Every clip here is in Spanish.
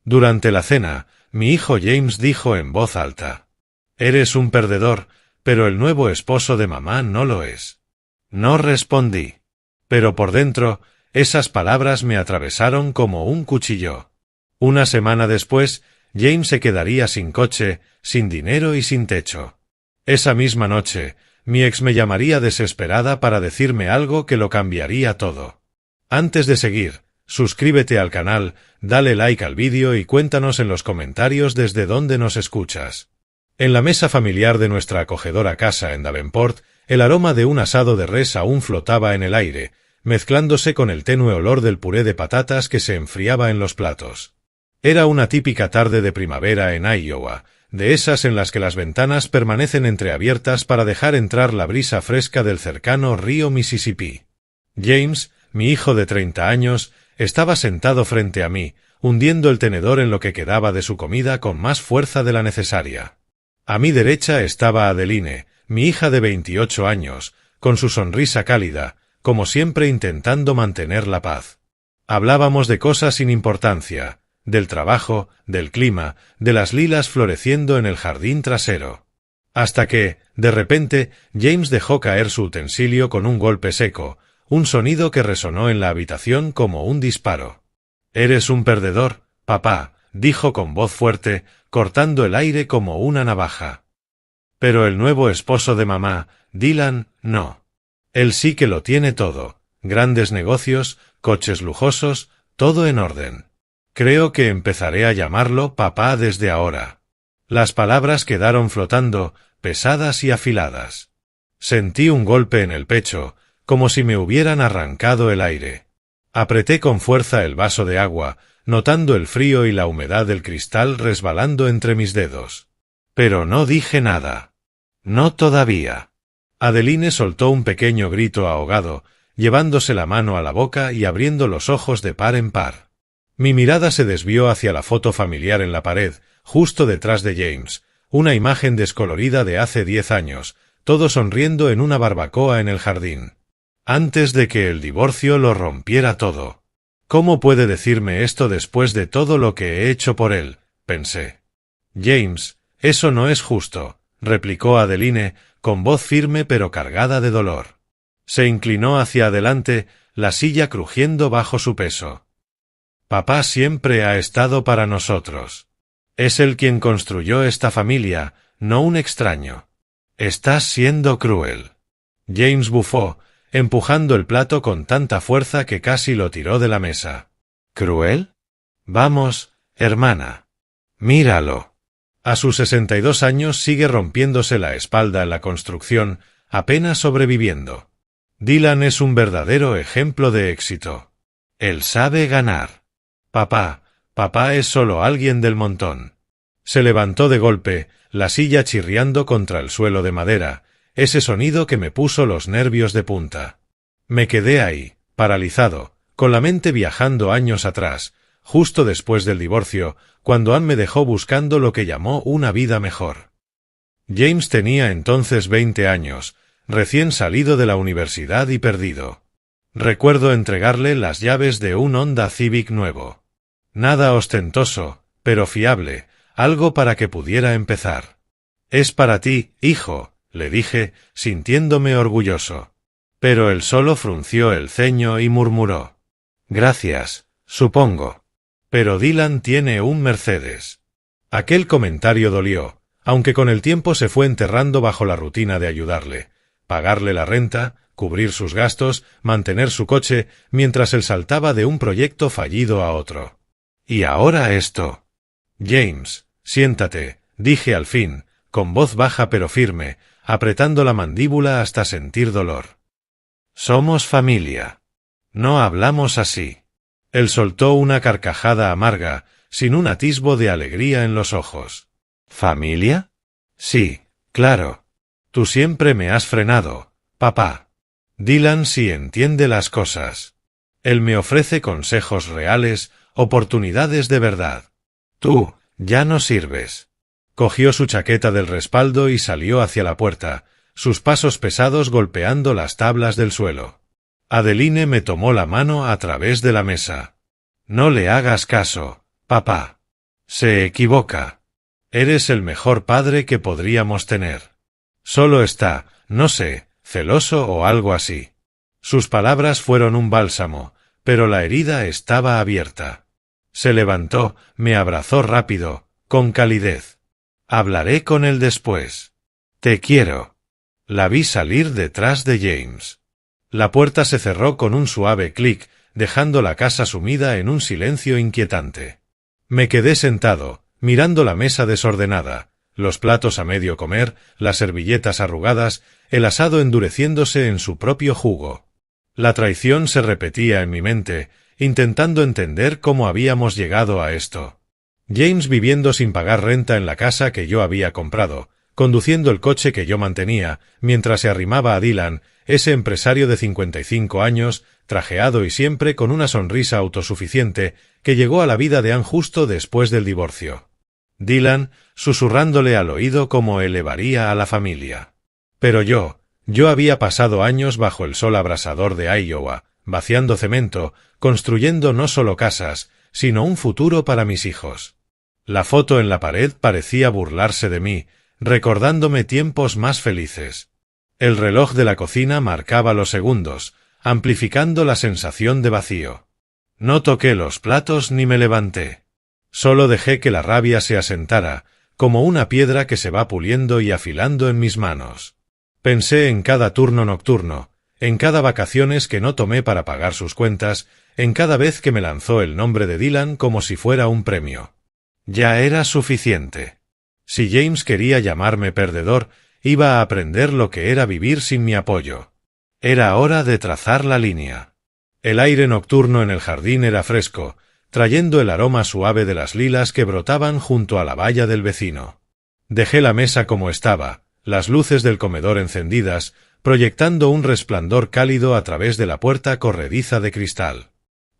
Durante la cena, mi hijo James dijo en voz alta: «Eres un perdedor, pero el nuevo esposo de mamá no lo es». No respondí. Pero por dentro, esas palabras me atravesaron como un cuchillo. Una semana después, James se quedaría sin coche, sin dinero y sin techo. Esa misma noche, mi ex me llamaría desesperada para decirme algo que lo cambiaría todo. Antes de seguir, suscríbete al canal, dale like al vídeo y cuéntanos en los comentarios desde dónde nos escuchas. En la mesa familiar de nuestra acogedora casa en Davenport, el aroma de un asado de res aún flotaba en el aire, mezclándose con el tenue olor del puré de patatas que se enfriaba en los platos. Era una típica tarde de primavera en Iowa, de esas en las que las ventanas permanecen entreabiertas para dejar entrar la brisa fresca del cercano río Mississippi. James, mi hijo de 30 años, estaba sentado frente a mí, hundiendo el tenedor en lo que quedaba de su comida con más fuerza de la necesaria. A mi derecha estaba Adeline, mi hija de 28 años, con su sonrisa cálida, como siempre intentando mantener la paz. Hablábamos de cosas sin importancia, del trabajo, del clima, de las lilas floreciendo en el jardín trasero. Hasta que, de repente, James dejó caer su utensilio con un golpe seco, un sonido que resonó en la habitación como un disparo. «Eres un perdedor, papá», dijo con voz fuerte, cortando el aire como una navaja. Pero el nuevo esposo de mamá, Dylan, no. Él sí que lo tiene todo, grandes negocios, coches lujosos, todo en orden. Creo que empezaré a llamarlo papá desde ahora. Las palabras quedaron flotando, pesadas y afiladas. Sentí un golpe en el pecho, como si me hubieran arrancado el aire. Apreté con fuerza el vaso de agua, notando el frío y la humedad del cristal resbalando entre mis dedos. Pero no dije nada. No todavía. Adeline soltó un pequeño grito ahogado, llevándose la mano a la boca y abriendo los ojos de par en par. Mi mirada se desvió hacia la foto familiar en la pared, justo detrás de James, una imagen descolorida de hace 10 años, todos sonriendo en una barbacoa en el jardín. Antes de que el divorcio lo rompiera todo. ¿Cómo puede decirme esto después de todo lo que he hecho por él?, pensé. James, eso no es justo, replicó Adeline, con voz firme pero cargada de dolor. Se inclinó hacia adelante, la silla crujiendo bajo su peso. Papá siempre ha estado para nosotros. Es él quien construyó esta familia, no un extraño. Estás siendo cruel. James bufó, empujando el plato con tanta fuerza que casi lo tiró de la mesa. ¿Cruel? Vamos, hermana. Míralo. A sus 62 años sigue rompiéndose la espalda en la construcción, apenas sobreviviendo. Dylan es un verdadero ejemplo de éxito. Él sabe ganar. Papá es solo alguien del montón. Se levantó de golpe, la silla chirriando contra el suelo de madera, ese sonido que me puso los nervios de punta. Me quedé ahí, paralizado, con la mente viajando años atrás, justo después del divorcio, cuando Ann me dejó buscando lo que llamó una vida mejor. James tenía entonces 20 años, recién salido de la universidad y perdido. Recuerdo entregarle las llaves de un Honda Civic nuevo. Nada ostentoso, pero fiable, algo para que pudiera empezar. «Es para ti, hijo», le dije, sintiéndome orgulloso. Pero él solo frunció el ceño y murmuró: «Gracias, supongo. Pero Dylan tiene un Mercedes». Aquel comentario dolió, aunque con el tiempo se fue enterrando bajo la rutina de ayudarle, pagarle la renta, cubrir sus gastos, mantener su coche, mientras él saltaba de un proyecto fallido a otro. Y ahora esto. «James, siéntate», dije al fin, con voz baja pero firme, apretando la mandíbula hasta sentir dolor. «Somos familia. No hablamos así». Él soltó una carcajada amarga, sin un atisbo de alegría en los ojos. «¿Familia? Sí, claro. Tú siempre me has frenado, papá. Dylan sí entiende las cosas. Él me ofrece consejos reales, oportunidades de verdad. Tú, ya no sirves». Cogió su chaqueta del respaldo y salió hacia la puerta, sus pasos pesados golpeando las tablas del suelo. Adeline me tomó la mano a través de la mesa. «No le hagas caso, papá. Se equivoca. Eres el mejor padre que podríamos tener. Solo está, no sé, celoso o algo así. Sus palabras fueron un bálsamo, pero la herida estaba abierta. Se levantó, me abrazó rápido, con calidez. Hablaré con él después. Te quiero. La vi salir detrás de James. La puerta se cerró con un suave clic, dejando la casa sumida en un silencio inquietante. Me quedé sentado, mirando la mesa desordenada, los platos a medio comer, las servilletas arrugadas, el asado endureciéndose en su propio jugo. La traición se repetía en mi mente, intentando entender cómo habíamos llegado a esto. James viviendo sin pagar renta en la casa que yo había comprado, conduciendo el coche que yo mantenía, mientras se arrimaba a Dylan, ese empresario de 55 años, trajeado y siempre con una sonrisa autosuficiente, que llegó a la vida de Ann justo después del divorcio. Dylan, susurrándole al oído cómo elevaría a la familia. Pero yo había pasado años bajo el sol abrasador de Iowa, vaciando cemento, construyendo no solo casas, sino un futuro para mis hijos. La foto en la pared parecía burlarse de mí, recordándome tiempos más felices. El reloj de la cocina marcaba los segundos, amplificando la sensación de vacío. No toqué los platos ni me levanté. Solo dejé que la rabia se asentara, como una piedra que se va puliendo y afilando en mis manos. Pensé en cada turno nocturno, en cada vacaciones que no tomé para pagar sus cuentas, en cada vez que me lanzó el nombre de Dylan como si fuera un premio. Ya era suficiente. Si James quería llamarme perdedor, iba a aprender lo que era vivir sin mi apoyo. Era hora de trazar la línea. El aire nocturno en el jardín era fresco, trayendo el aroma suave de las lilas que brotaban junto a la valla del vecino. Dejé la mesa como estaba, las luces del comedor encendidas, proyectando un resplandor cálido a través de la puerta corrediza de cristal.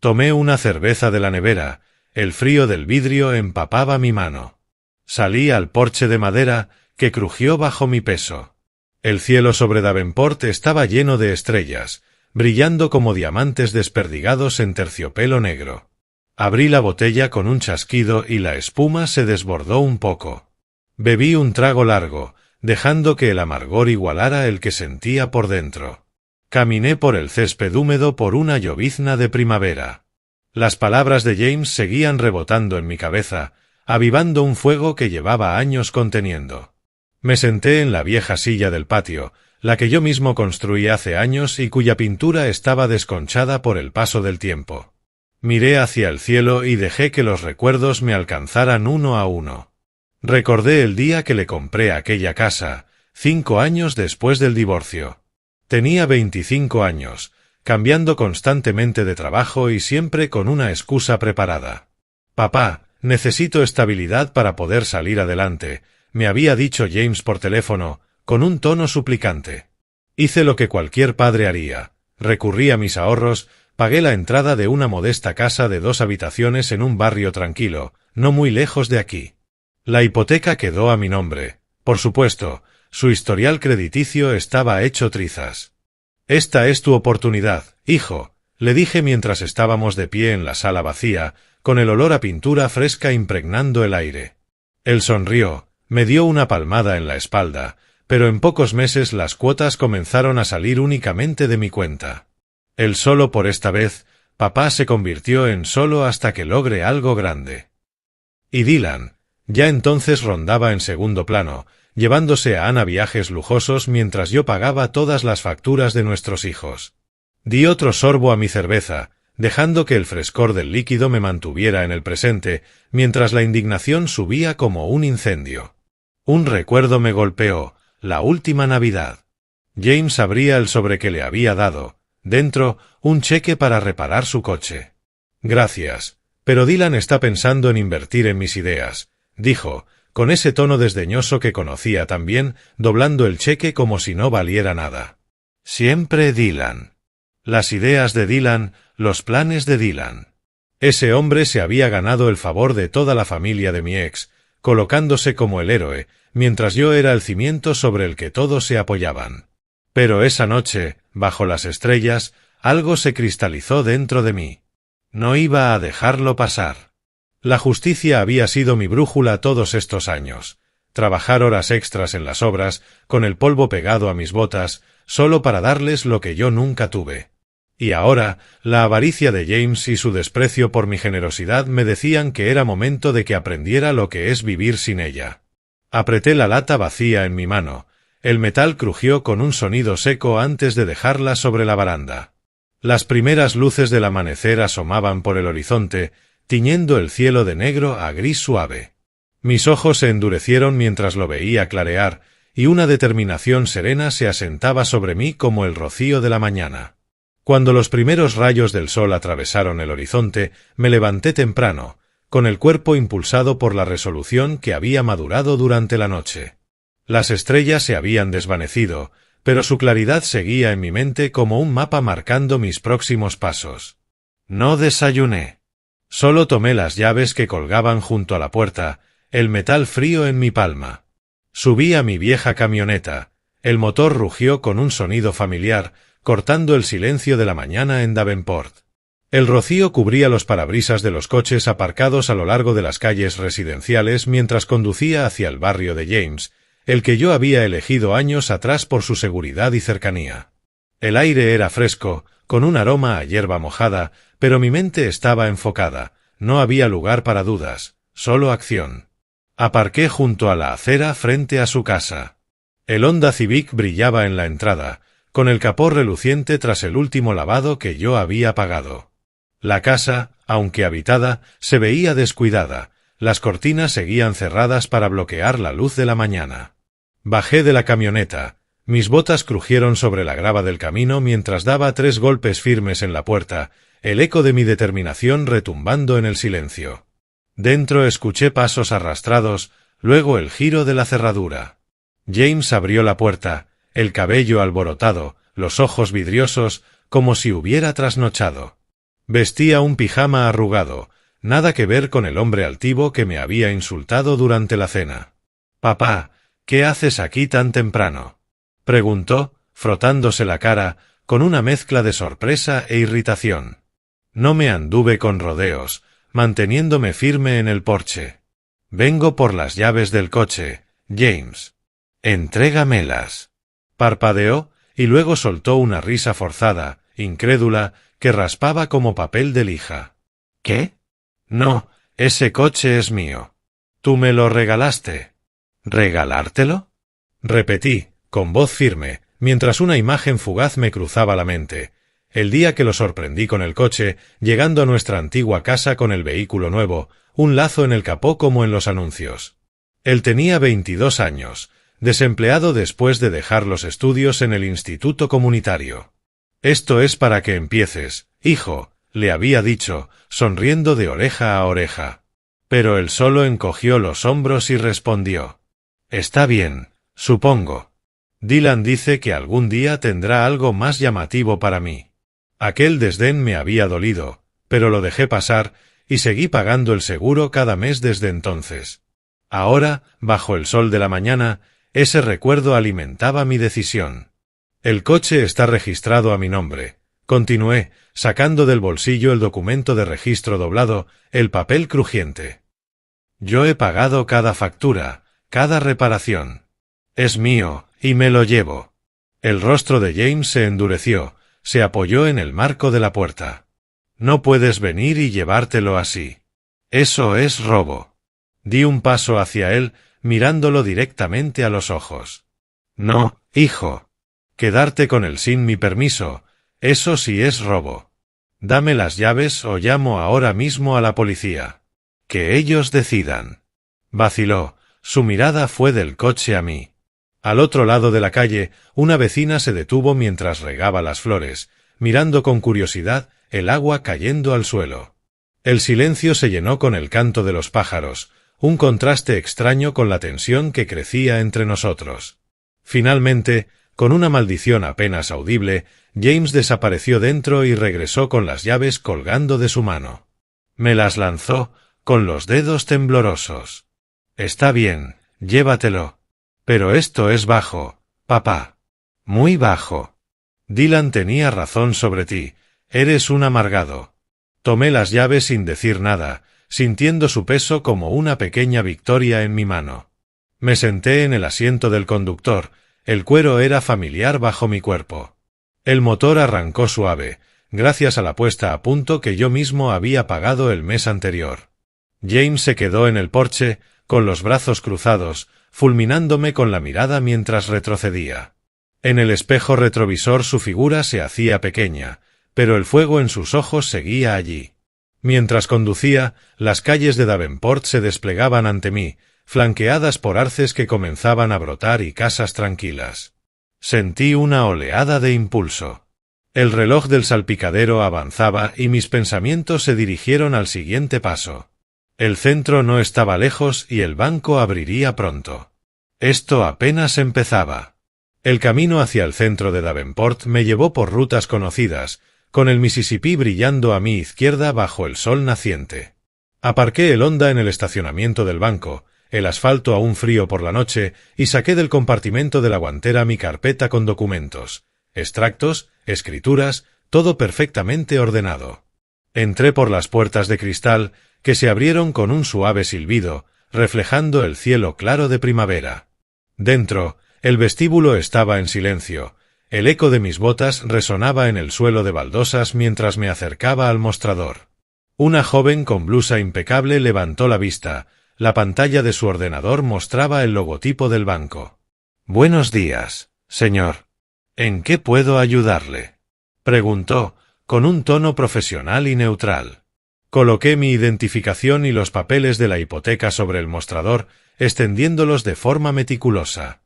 Tomé una cerveza de la nevera, el frío del vidrio empapaba mi mano. Salí al porche de madera, que crujió bajo mi peso. El cielo sobre Davenport estaba lleno de estrellas, brillando como diamantes desperdigados en terciopelo negro. Abrí la botella con un chasquido y la espuma se desbordó un poco. Bebí un trago largo, dejando que el amargor igualara el que sentía por dentro. Caminé por el césped húmedo por una llovizna de primavera. Las palabras de James seguían rebotando en mi cabeza, avivando un fuego que llevaba años conteniendo. Me senté en la vieja silla del patio, la que yo mismo construí hace años y cuya pintura estaba desconchada por el paso del tiempo. Miré hacia el cielo y dejé que los recuerdos me alcanzaran uno a uno. Recordé el día que le compré aquella casa, 5 años después del divorcio. Tenía 25 años, cambiando constantemente de trabajo y siempre con una excusa preparada. «Papá, necesito estabilidad para poder salir adelante», me había dicho James por teléfono, con un tono suplicante. Hice lo que cualquier padre haría. Recurrí a mis ahorros, pagué la entrada de una modesta casa de 2 habitaciones en un barrio tranquilo, no muy lejos de aquí. La hipoteca quedó a mi nombre. Por supuesto, su historial crediticio estaba hecho trizas. «Esta es tu oportunidad, hijo», le dije mientras estábamos de pie en la sala vacía, con el olor a pintura fresca impregnando el aire. Él sonrió, me dio una palmada en la espalda, pero en pocos meses las cuotas comenzaron a salir únicamente de mi cuenta. El solo por esta vez, papá se convirtió en solo hasta que logre algo grande. Y Dylan, ya entonces rondaba en segundo plano, llevándose a Ann a viajes lujosos mientras yo pagaba todas las facturas de nuestros hijos. Di otro sorbo a mi cerveza, dejando que el frescor del líquido me mantuviera en el presente, mientras la indignación subía como un incendio. Un recuerdo me golpeó, la última Navidad. James abría el sobre que le había dado, dentro, un cheque para reparar su coche. «Gracias, pero Dylan está pensando en invertir en mis ideas», dijo, con ese tono desdeñoso que conocía tan bien, doblando el cheque como si no valiera nada. Siempre Dylan. Las ideas de Dylan, los planes de Dylan. Ese hombre se había ganado el favor de toda la familia de mi ex, colocándose como el héroe, mientras yo era el cimiento sobre el que todos se apoyaban. Pero esa noche, bajo las estrellas, algo se cristalizó dentro de mí. No iba a dejarlo pasar. La justicia había sido mi brújula todos estos años. Trabajar horas extras en las obras, con el polvo pegado a mis botas, solo para darles lo que yo nunca tuve. Y ahora, la avaricia de James y su desprecio por mi generosidad me decían que era momento de que aprendiera lo que es vivir sin ella. Apreté la lata vacía en mi mano. El metal crujió con un sonido seco antes de dejarla sobre la baranda. Las primeras luces del amanecer asomaban por el horizonte, tiñendo el cielo de negro a gris suave. Mis ojos se endurecieron mientras lo veía clarear, y una determinación serena se asentaba sobre mí como el rocío de la mañana. Cuando los primeros rayos del sol atravesaron el horizonte, me levanté temprano, con el cuerpo impulsado por la resolución que había madurado durante la noche. Las estrellas se habían desvanecido, pero su claridad seguía en mi mente como un mapa marcando mis próximos pasos. No desayuné. Solo tomé las llaves que colgaban junto a la puerta, el metal frío en mi palma. Subí a mi vieja camioneta. El motor rugió con un sonido familiar, cortando el silencio de la mañana en Davenport. El rocío cubría los parabrisas de los coches aparcados a lo largo de las calles residenciales mientras conducía hacia el barrio de James, el que yo había elegido años atrás por su seguridad y cercanía. El aire era fresco, con un aroma a hierba mojada, pero mi mente estaba enfocada. No había lugar para dudas, solo acción. Aparqué junto a la acera frente a su casa. El Honda Civic brillaba en la entrada, con el capó reluciente tras el último lavado que yo había pagado. La casa, aunque habitada, se veía descuidada. Las cortinas seguían cerradas para bloquear la luz de la mañana. Bajé de la camioneta. Mis botas crujieron sobre la grava del camino mientras daba 3 golpes firmes en la puerta, el eco de mi determinación retumbando en el silencio. Dentro escuché pasos arrastrados, luego el giro de la cerradura. James abrió la puerta, el cabello alborotado, los ojos vidriosos, como si hubiera trasnochado. Vestía un pijama arrugado, nada que ver con el hombre altivo que me había insultado durante la cena. «Papá, ¿qué haces aquí tan temprano?», preguntó, frotándose la cara, con una mezcla de sorpresa e irritación. No me anduve con rodeos, manteniéndome firme en el porche. «Vengo por las llaves del coche, James. Entrégamelas». Parpadeó, y luego soltó una risa forzada, incrédula, que raspaba como papel de lija. «¿Qué? No, ese coche es mío. Tú me lo regalaste». «¿Regalártelo?», repetí, con voz firme, mientras una imagen fugaz me cruzaba la mente. El día que lo sorprendí con el coche, llegando a nuestra antigua casa con el vehículo nuevo, un lazo en el capó como en los anuncios. Él tenía 22 años, desempleado después de dejar los estudios en el instituto comunitario. «Esto es para que empieces, hijo», le había dicho, sonriendo de oreja a oreja. Pero él solo encogió los hombros y respondió: «Está bien, supongo. Dylan dice que algún día tendrá algo más llamativo para mí». Aquel desdén me había dolido, pero lo dejé pasar, y seguí pagando el seguro cada mes desde entonces. Ahora, bajo el sol de la mañana, ese recuerdo alimentaba mi decisión. «El coche está registrado a mi nombre», continué, sacando del bolsillo el documento de registro doblado, el papel crujiente. «Yo he pagado cada factura, cada reparación. Es mío, y me lo llevo». El rostro de James se endureció, se apoyó en el marco de la puerta. «No puedes venir y llevártelo así. Eso es robo». Di un paso hacia él, mirándolo directamente a los ojos. «No, hijo. Quedarte con él sin mi permiso, eso sí es robo. Dame las llaves o llamo ahora mismo a la policía. Que ellos decidan». Vaciló, su mirada fue del coche a mí. Al otro lado de la calle, una vecina se detuvo mientras regaba las flores, mirando con curiosidad el agua cayendo al suelo. El silencio se llenó con el canto de los pájaros, un contraste extraño con la tensión que crecía entre nosotros. Finalmente, con una maldición apenas audible, James desapareció dentro y regresó con las llaves colgando de su mano. Me las lanzó, con los dedos temblorosos. «Está bien, llévatelo. Pero esto es bajo, papá. Muy bajo. Dylan tenía razón sobre ti, eres un amargado». Tomé las llaves sin decir nada, sintiendo su peso como una pequeña victoria en mi mano. Me senté en el asiento del conductor, el cuero era familiar bajo mi cuerpo. El motor arrancó suave, gracias a la puesta a punto que yo mismo había pagado el mes anterior. James se quedó en el porche, con los brazos cruzados, fulminándome con la mirada mientras retrocedía. En el espejo retrovisor su figura se hacía pequeña, pero el fuego en sus ojos seguía allí. Mientras conducía, las calles de Davenport se desplegaban ante mí, flanqueadas por arces que comenzaban a brotar y casas tranquilas. Sentí una oleada de impulso. El reloj del salpicadero avanzaba y mis pensamientos se dirigieron al siguiente paso. El centro no estaba lejos y el banco abriría pronto. Esto apenas empezaba. El camino hacia el centro de Davenport me llevó por rutas conocidas, con el Mississippi brillando a mi izquierda bajo el sol naciente. Aparqué el Honda en el estacionamiento del banco, el asfalto aún frío por la noche, y saqué del compartimento de la guantera mi carpeta con documentos, extractos, escrituras, todo perfectamente ordenado. Entré por las puertas de cristal, que se abrieron con un suave silbido, reflejando el cielo claro de primavera. Dentro, el vestíbulo estaba en silencio. El eco de mis botas resonaba en el suelo de baldosas mientras me acercaba al mostrador. Una joven con blusa impecable levantó la vista. La pantalla de su ordenador mostraba el logotipo del banco. «Buenos días, señor. ¿En qué puedo ayudarle?», preguntó, con un tono profesional y neutral. Coloqué mi identificación y los papeles de la hipoteca sobre el mostrador, extendiéndolos de forma meticulosa.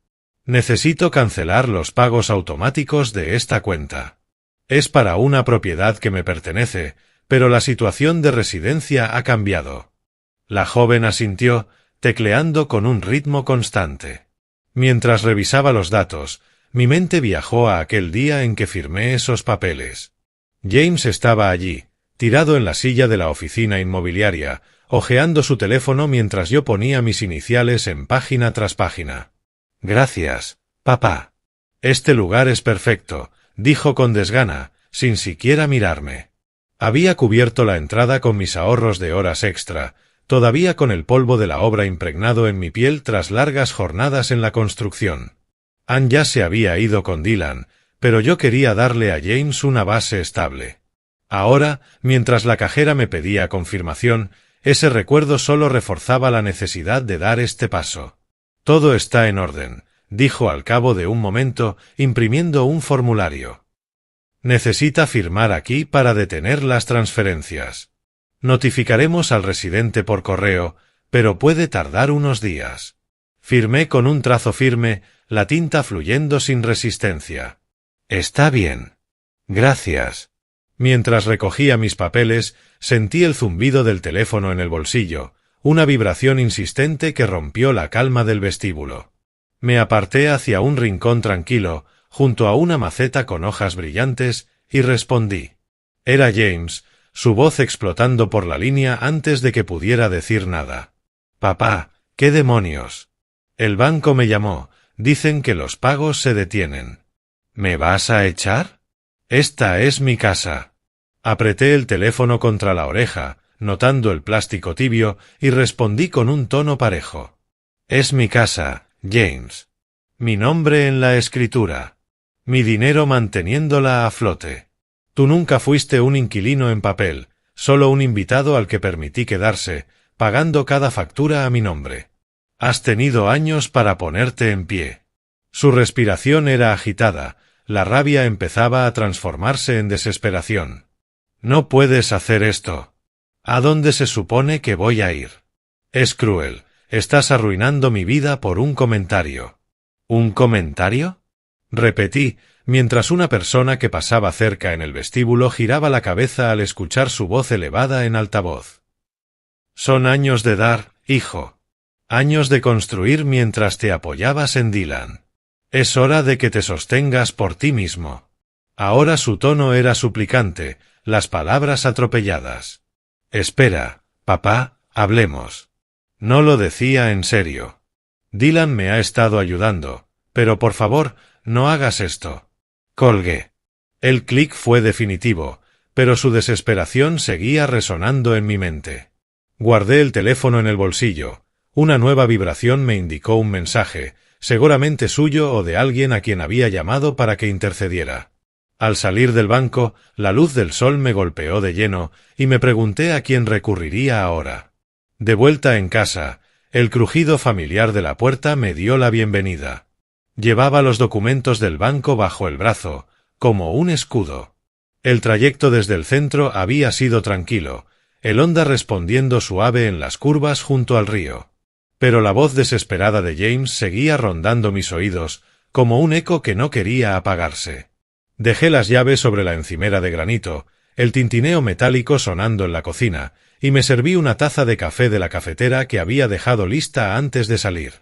«Necesito cancelar los pagos automáticos de esta cuenta. Es para una propiedad que me pertenece, pero la situación de residencia ha cambiado». La joven asintió, tecleando con un ritmo constante. Mientras revisaba los datos, mi mente viajó a aquel día en que firmé esos papeles. James estaba allí, tirado en la silla de la oficina inmobiliaria, hojeando su teléfono mientras yo ponía mis iniciales en página tras página. «Gracias, papá. Este lugar es perfecto», dijo con desgana, sin siquiera mirarme. Había cubierto la entrada con mis ahorros de horas extra, todavía con el polvo de la obra impregnado en mi piel tras largas jornadas en la construcción. Ann ya se había ido con Dylan, pero yo quería darle a James una base estable. Ahora, mientras la cajera me pedía confirmación, ese recuerdo solo reforzaba la necesidad de dar este paso. «Todo está en orden», dijo al cabo de un momento, imprimiendo un formulario. «Necesita firmar aquí para detener las transferencias. Notificaremos al residente por correo, pero puede tardar unos días». Firmé con un trazo firme, la tinta fluyendo sin resistencia. «Está bien. Gracias». Mientras recogía mis papeles, sentí el zumbido del teléfono en el bolsillo, una vibración insistente que rompió la calma del vestíbulo. Me aparté hacia un rincón tranquilo, junto a una maceta con hojas brillantes, y respondí. Era James, su voz explotando por la línea antes de que pudiera decir nada. «Papá, ¿qué demonios? El banco me llamó, dicen que los pagos se detienen. ¿Me vas a echar? Esta es mi casa». Apreté el teléfono contra la oreja, notando el plástico tibio, y respondí con un tono parejo. «Es mi casa, James. Mi nombre en la escritura. Mi dinero manteniéndola a flote. Tú nunca fuiste un inquilino en papel, solo un invitado al que permití quedarse, pagando cada factura a mi nombre. Has tenido años para ponerte en pie». Su respiración era agitada, la rabia empezaba a transformarse en desesperación. «No puedes hacer esto. ¿A dónde se supone que voy a ir? Es cruel, estás arruinando mi vida por un comentario». «¿Un comentario?», repetí, mientras una persona que pasaba cerca en el vestíbulo giraba la cabeza al escuchar su voz elevada en altavoz. «Son años de dar, hijo. Años de construir mientras te apoyabas en Dylan. Es hora de que te sostengas por ti mismo». Ahora su tono era suplicante, las palabras atropelladas. «Espera, papá, hablemos». No lo decía en serio. «Dylan me ha estado ayudando, pero por favor, no hagas esto». Colgué. El clic fue definitivo, pero su desesperación seguía resonando en mi mente. Guardé el teléfono en el bolsillo. Una nueva vibración me indicó un mensaje, seguramente suyo o de alguien a quien había llamado para que intercediera. Al salir del banco, la luz del sol me golpeó de lleno y me pregunté a quién recurriría ahora. De vuelta en casa, el crujido familiar de la puerta me dio la bienvenida. Llevaba los documentos del banco bajo el brazo, como un escudo. El trayecto desde el centro había sido tranquilo, el Honda respondiendo suave en las curvas junto al río. Pero la voz desesperada de James seguía rondando mis oídos, como un eco que no quería apagarse. Dejé las llaves sobre la encimera de granito, el tintineo metálico sonando en la cocina, y me serví una taza de café de la cafetera que había dejado lista antes de salir.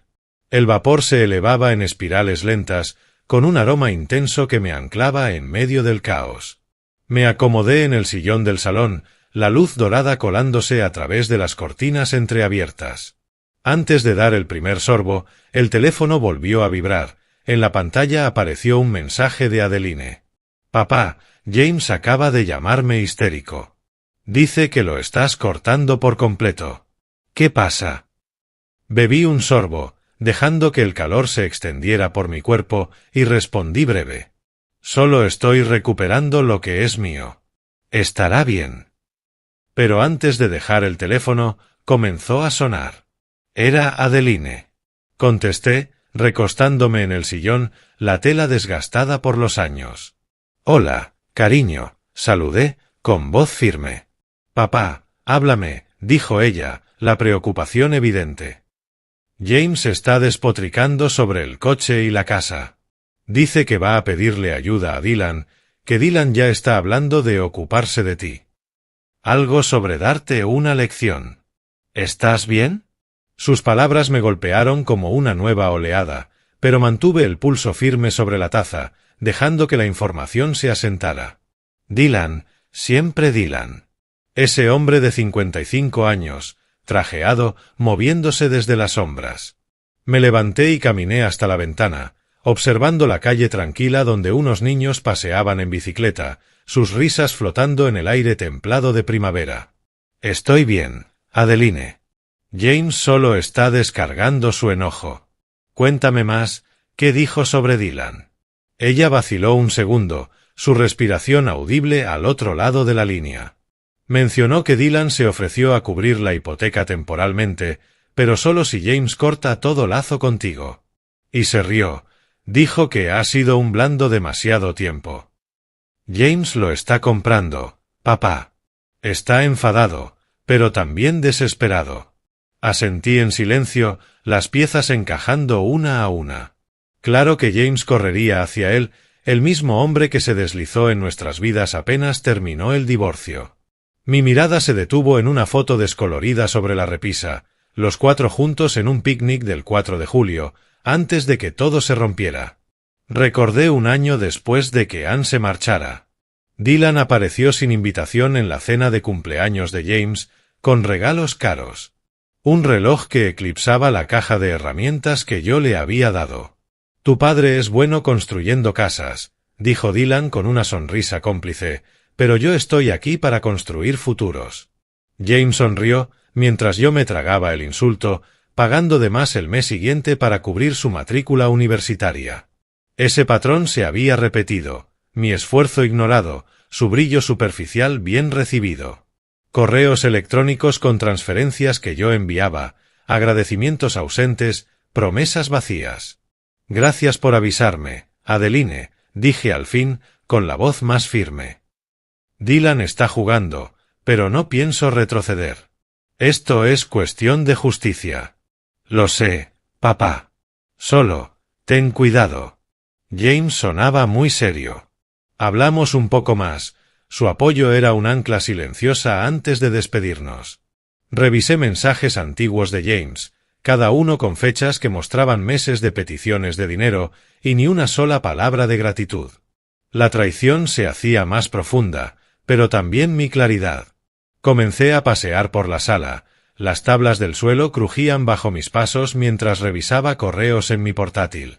El vapor se elevaba en espirales lentas, con un aroma intenso que me anclaba en medio del caos. Me acomodé en el sillón del salón, la luz dorada colándose a través de las cortinas entreabiertas. Antes de dar el primer sorbo, el teléfono volvió a vibrar. En la pantalla apareció un mensaje de Adeline. «Papá, James acaba de llamarme histérico. Dice que lo estás cortando por completo. ¿Qué pasa?» Bebí un sorbo, dejando que el calor se extendiera por mi cuerpo, y respondí breve. «Solo estoy recuperando lo que es mío. Estará bien». Pero antes de dejar el teléfono, comenzó a sonar. Era Adeline. Contesté, recostándome en el sillón, la tela desgastada por los años. «Hola, cariño», saludé, con voz firme. «Papá, háblame», dijo ella, la preocupación evidente. «James está despotricando sobre el coche y la casa. Dice que va a pedirle ayuda a Dylan, que Dylan ya está hablando de ocuparse de ti. Algo sobre darte una lección. ¿Estás bien?» Sus palabras me golpearon como una nueva oleada, pero mantuve el pulso firme sobre la taza, dejando que la información se asentara. Dylan, siempre Dylan. Ese hombre de 55 años, trajeado, moviéndose desde las sombras. Me levanté y caminé hasta la ventana, observando la calle tranquila donde unos niños paseaban en bicicleta, sus risas flotando en el aire templado de primavera. «Estoy bien, Adeline. James solo está descargando su enojo. Cuéntame más, ¿qué dijo sobre Dylan?» Ella vaciló un segundo, su respiración audible al otro lado de la línea. Mencionó que Dylan se ofreció a cubrir la hipoteca temporalmente, pero solo si James corta todo lazo contigo. Y se rió. Dijo que ha sido un blando demasiado tiempo. James lo está comprando, papá. Está enfadado, pero también desesperado. Asentí en silencio, las piezas encajando una a una. Claro que James correría hacia él, el mismo hombre que se deslizó en nuestras vidas apenas terminó el divorcio. Mi mirada se detuvo en una foto descolorida sobre la repisa, los cuatro juntos en un picnic del 4 de julio, antes de que todo se rompiera. Recordé un año después de que Anne se marchara. Dylan apareció sin invitación en la cena de cumpleaños de James, con regalos caros. Un reloj que eclipsaba la caja de herramientas que yo le había dado. «Tu padre es bueno construyendo casas», dijo Dylan con una sonrisa cómplice, «pero yo estoy aquí para construir futuros». James sonrió, mientras yo me tragaba el insulto, pagando de más el mes siguiente para cubrir su matrícula universitaria. Ese patrón se había repetido, mi esfuerzo ignorado, su brillo superficial bien recibido. Correos electrónicos con transferencias que yo enviaba, agradecimientos ausentes, promesas vacías. «Gracias por avisarme, Adeline», dije al fin, con la voz más firme. «Dylan está jugando, pero no pienso retroceder. Esto es cuestión de justicia». «Lo sé, papá. Solo, ten cuidado». James sonaba muy serio. Hablamos un poco más. Su apoyo era un ancla silenciosa antes de despedirnos. Revisé mensajes antiguos de James, cada uno con fechas que mostraban meses de peticiones de dinero y ni una sola palabra de gratitud. La traición se hacía más profunda, pero también mi claridad. Comencé a pasear por la sala. Las tablas del suelo crujían bajo mis pasos mientras revisaba correos en mi portátil.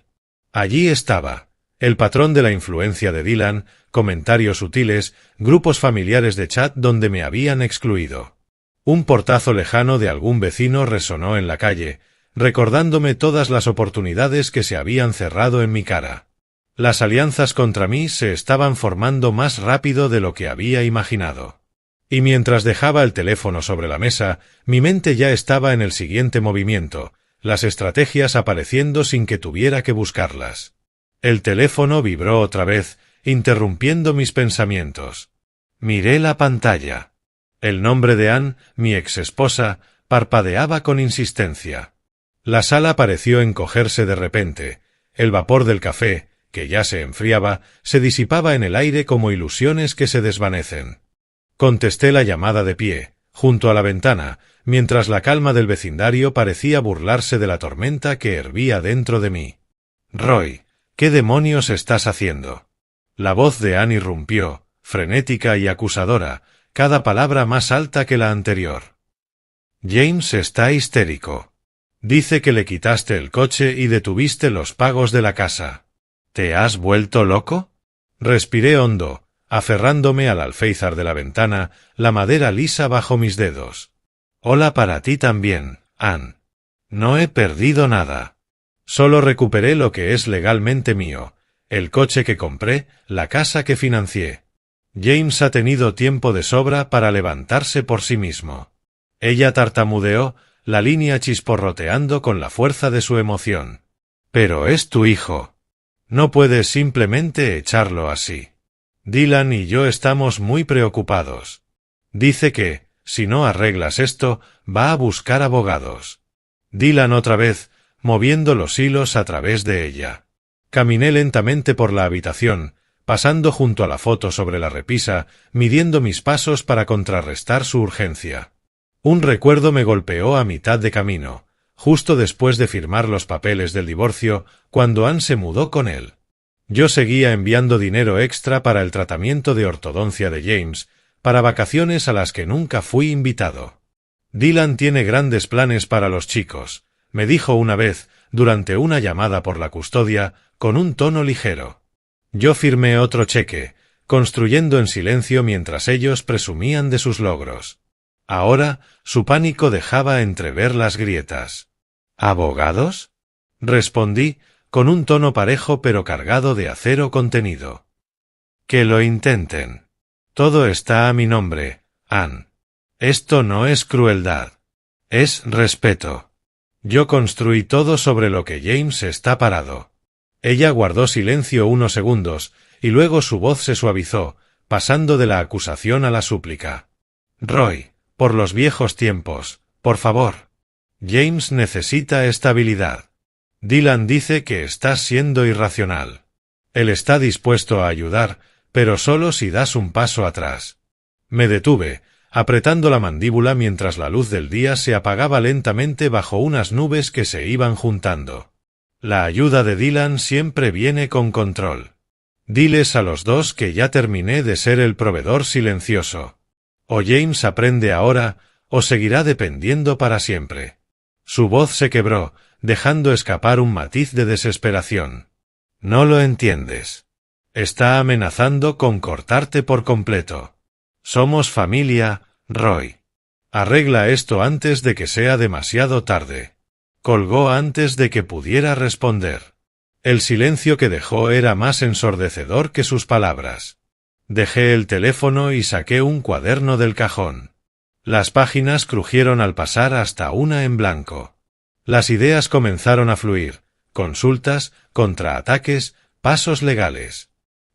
Allí estaba, el patrón de la influencia de Dylan, comentarios sutiles, grupos familiares de chat donde me habían excluido. Un portazo lejano de algún vecino resonó en la calle, recordándome todas las oportunidades que se habían cerrado en mi cara. Las alianzas contra mí se estaban formando más rápido de lo que había imaginado. Y mientras dejaba el teléfono sobre la mesa, mi mente ya estaba en el siguiente movimiento, las estrategias apareciendo sin que tuviera que buscarlas. El teléfono vibró otra vez, interrumpiendo mis pensamientos. Miré la pantalla. El nombre de Anne, mi exesposa, parpadeaba con insistencia. La sala pareció encogerse de repente. El vapor del café, que ya se enfriaba, se disipaba en el aire como ilusiones que se desvanecen. Contesté la llamada de pie, junto a la ventana, mientras la calma del vecindario parecía burlarse de la tormenta que hervía dentro de mí. «Roy, ¿qué demonios estás haciendo?». La voz de Anne irrumpió, frenética y acusadora, cada palabra más alta que la anterior. «James está histérico. Dice que le quitaste el coche y detuviste los pagos de la casa. ¿Te has vuelto loco?». Respiré hondo, aferrándome al alféizar de la ventana, la madera lisa bajo mis dedos. «Hola para ti también, Anne. No he perdido nada. Solo recuperé lo que es legalmente mío, el coche que compré, la casa que financié. James ha tenido tiempo de sobra para levantarse por sí mismo». Ella tartamudeó, la línea chisporroteando con la fuerza de su emoción. «Pero es tu hijo. No puedes simplemente echarlo así. Dylan y yo estamos muy preocupados. Dice que, si no arreglas esto, va a buscar abogados». Dylan otra vez, moviendo los hilos a través de ella. Caminé lentamente por la habitación, pasando junto a la foto sobre la repisa, midiendo mis pasos para contrarrestar su urgencia. Un recuerdo me golpeó a mitad de camino, justo después de firmar los papeles del divorcio, cuando Anne se mudó con él. Yo seguía enviando dinero extra para el tratamiento de ortodoncia de James, para vacaciones a las que nunca fui invitado. «Dylan tiene grandes planes para los chicos», me dijo una vez, durante una llamada por la custodia, con un tono ligero. Yo firmé otro cheque, construyendo en silencio mientras ellos presumían de sus logros. Ahora, su pánico dejaba entrever las grietas. «¿Abogados?», respondí, con un tono parejo pero cargado de acero contenido. «Que lo intenten. Todo está a mi nombre, Anne. Esto no es crueldad. Es respeto. Yo construí todo sobre lo que James está parado». Ella guardó silencio unos segundos, y luego su voz se suavizó, pasando de la acusación a la súplica. «Roy, por los viejos tiempos, por favor. James necesita estabilidad. Dylan dice que estás siendo irracional. Él está dispuesto a ayudar, pero solo si das un paso atrás». Me detuve, apretando la mandíbula mientras la luz del día se apagaba lentamente bajo unas nubes que se iban juntando. La ayuda de Dylan siempre viene con control. Diles a los dos que ya terminé de ser el proveedor silencioso. O James aprende ahora, o seguirá dependiendo para siempre. Su voz se quebró, dejando escapar un matiz de desesperación. «No lo entiendes. Está amenazando con cortarte por completo. Somos familia, Roy. Arregla esto antes de que sea demasiado tarde». Colgó antes de que pudiera responder. El silencio que dejó era más ensordecedor que sus palabras. Dejé el teléfono y saqué un cuaderno del cajón. Las páginas crujieron al pasar hasta una en blanco. Las ideas comenzaron a fluir, consultas, contraataques, pasos legales.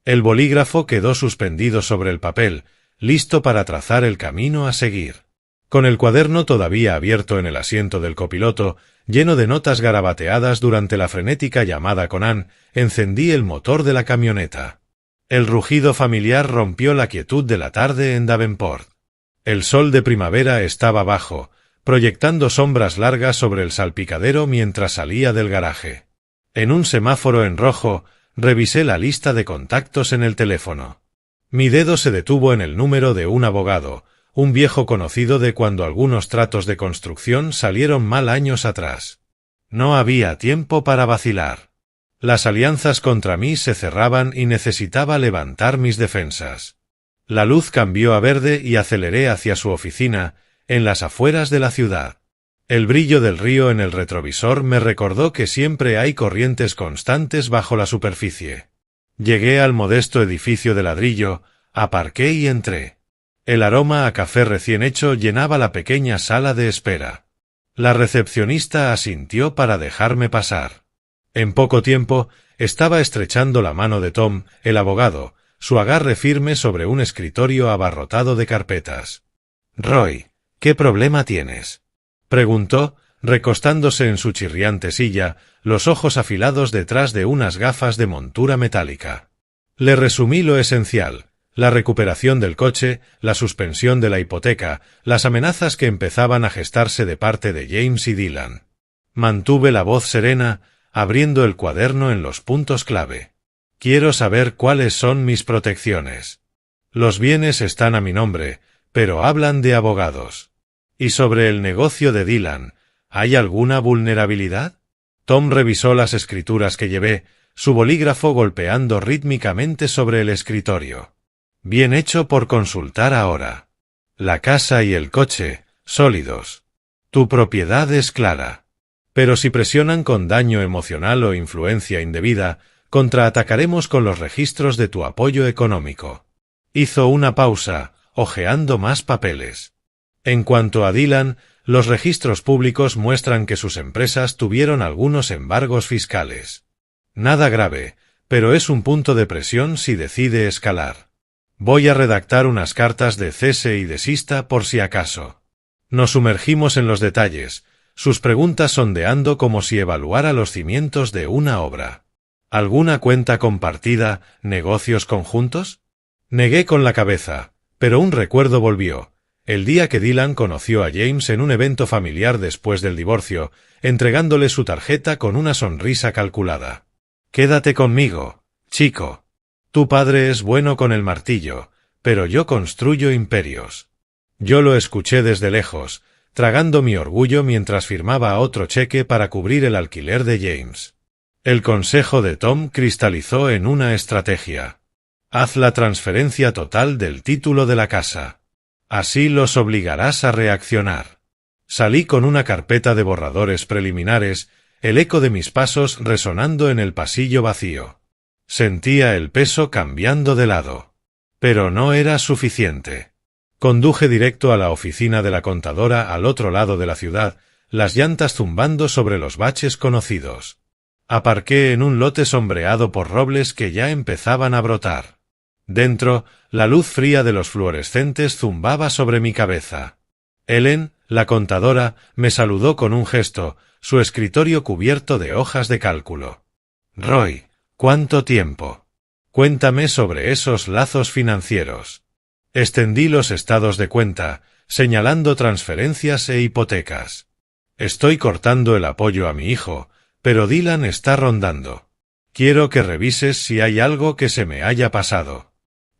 El bolígrafo quedó suspendido sobre el papel, listo para trazar el camino a seguir. Con el cuaderno todavía abierto en el asiento del copiloto, lleno de notas garabateadas durante la frenética llamada con Anne, encendí el motor de la camioneta. El rugido familiar rompió la quietud de la tarde en Davenport. El sol de primavera estaba bajo, proyectando sombras largas sobre el salpicadero mientras salía del garaje. En un semáforo en rojo, revisé la lista de contactos en el teléfono. Mi dedo se detuvo en el número de un abogado, un viejo conocido de cuando algunos tratos de construcción salieron mal años atrás. No había tiempo para vacilar. Las alianzas contra mí se cerraban y necesitaba levantar mis defensas. La luz cambió a verde y aceleré hacia su oficina, en las afueras de la ciudad. El brillo del río en el retrovisor me recordó que siempre hay corrientes constantes bajo la superficie. Llegué al modesto edificio de ladrillo, aparqué y entré. El aroma a café recién hecho llenaba la pequeña sala de espera. La recepcionista asintió para dejarme pasar. En poco tiempo, estaba estrechando la mano de Tom, el abogado, su agarre firme sobre un escritorio abarrotado de carpetas. «Roy, ¿qué problema tienes?», preguntó, recostándose en su chirriante silla, los ojos afilados detrás de unas gafas de montura metálica. Le resumí lo esencial: la recuperación del coche, la suspensión de la hipoteca, las amenazas que empezaban a gestarse de parte de James y Dylan. Mantuve la voz serena, abriendo el cuaderno en los puntos clave. Quiero saber cuáles son mis protecciones. Los bienes están a mi nombre, pero hablan de abogados. ¿Y sobre el negocio de Dylan, hay alguna vulnerabilidad? Tom revisó las escrituras que llevé, su bolígrafo golpeando rítmicamente sobre el escritorio. Bien hecho por consultar ahora. La casa y el coche, sólidos. Tu propiedad es clara. Pero si presionan con daño emocional o influencia indebida, contraatacaremos con los registros de tu apoyo económico. Hizo una pausa, hojeando más papeles. En cuanto a Dylan, los registros públicos muestran que sus empresas tuvieron algunos embargos fiscales. Nada grave, pero es un punto de presión si decide escalar. Voy a redactar unas cartas de cese y desista por si acaso. Nos sumergimos en los detalles, sus preguntas sondeando como si evaluara los cimientos de una obra. ¿Alguna cuenta compartida, negocios conjuntos? Negué con la cabeza, pero un recuerdo volvió. El día que Dylan conoció a James en un evento familiar después del divorcio, entregándole su tarjeta con una sonrisa calculada. «Quédate conmigo, chico. Tu padre es bueno con el martillo, pero yo construyo imperios». Yo lo escuché desde lejos, tragando mi orgullo mientras firmaba otro cheque para cubrir el alquiler de James. El consejo de Tom cristalizó en una estrategia. Haz la transferencia total del título de la casa. Así los obligarás a reaccionar. Salí con una carpeta de borradores preliminares, el eco de mis pasos resonando en el pasillo vacío. Sentía el peso cambiando de lado. Pero no era suficiente. Conduje directo a la oficina de la contadora al otro lado de la ciudad, las llantas zumbando sobre los baches conocidos. Aparqué en un lote sombreado por robles que ya empezaban a brotar. Dentro, la luz fría de los fluorescentes zumbaba sobre mi cabeza. Ellen, la contadora, me saludó con un gesto, su escritorio cubierto de hojas de cálculo. «Roy, ¿cuánto tiempo? Cuéntame sobre esos lazos financieros». Extendí los estados de cuenta, señalando transferencias e hipotecas. Estoy cortando el apoyo a mi hijo, pero Dylan está rondando. Quiero que revises si hay algo que se me haya pasado.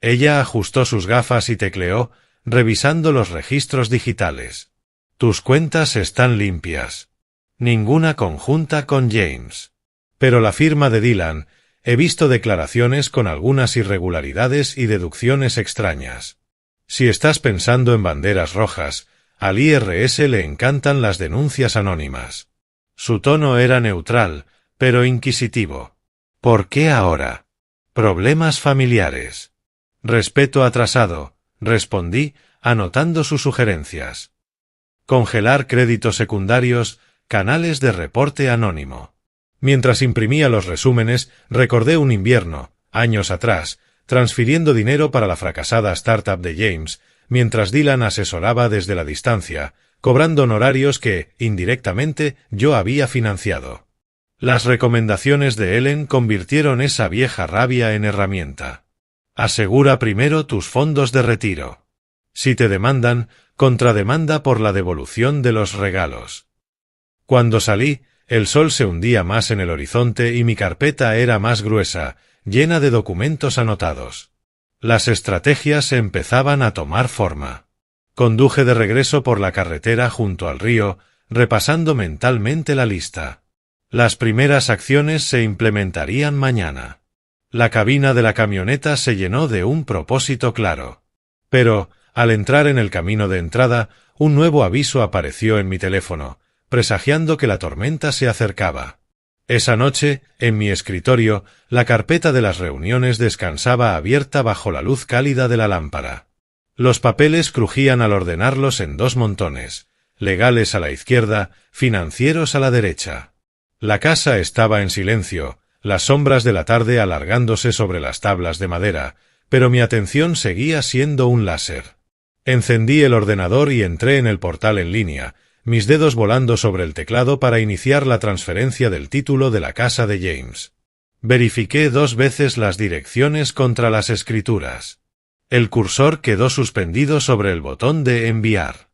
Ella ajustó sus gafas y tecleó, revisando los registros digitales. Tus cuentas están limpias. Ninguna conjunta con James. Pero la firma de Dylan, he visto declaraciones con algunas irregularidades y deducciones extrañas. Si estás pensando en banderas rojas, al IRS le encantan las denuncias anónimas. Su tono era neutral, pero inquisitivo. ¿Por qué ahora? Problemas familiares. Respeto atrasado, respondí, anotando sus sugerencias. Congelar créditos secundarios, canales de reporte anónimo. Mientras imprimía los resúmenes, recordé un invierno, años atrás, transfiriendo dinero para la fracasada startup de James, mientras Dylan asesoraba desde la distancia, cobrando honorarios que, indirectamente, yo había financiado. Las recomendaciones de Ellen convirtieron esa vieja rabia en herramienta. Asegura primero tus fondos de retiro. Si te demandan, contrademanda por la devolución de los regalos. Cuando salí, el sol se hundía más en el horizonte y mi carpeta era más gruesa, llena de documentos anotados. Las estrategias empezaban a tomar forma. Conduje de regreso por la carretera junto al río, repasando mentalmente la lista. Las primeras acciones se implementarían mañana. La cabina de la camioneta se llenó de un propósito claro. Pero, Al entrar en el camino de entrada, un nuevo aviso apareció en mi teléfono, presagiando que la tormenta se acercaba. Esa noche, en mi escritorio, la carpeta de las reuniones descansaba abierta bajo la luz cálida de la lámpara. Los papeles crujían al ordenarlos en 2 montones, legales a la izquierda, financieros a la derecha. La casa estaba en silencio, las sombras de la tarde alargándose sobre las tablas de madera, pero mi atención seguía siendo un láser. Encendí el ordenador y entré en el portal en línea, mis dedos volando sobre el teclado para iniciar la transferencia del título de la casa de James. Verifiqué 2 veces las direcciones contra las escrituras. El cursor quedó suspendido sobre el botón de enviar.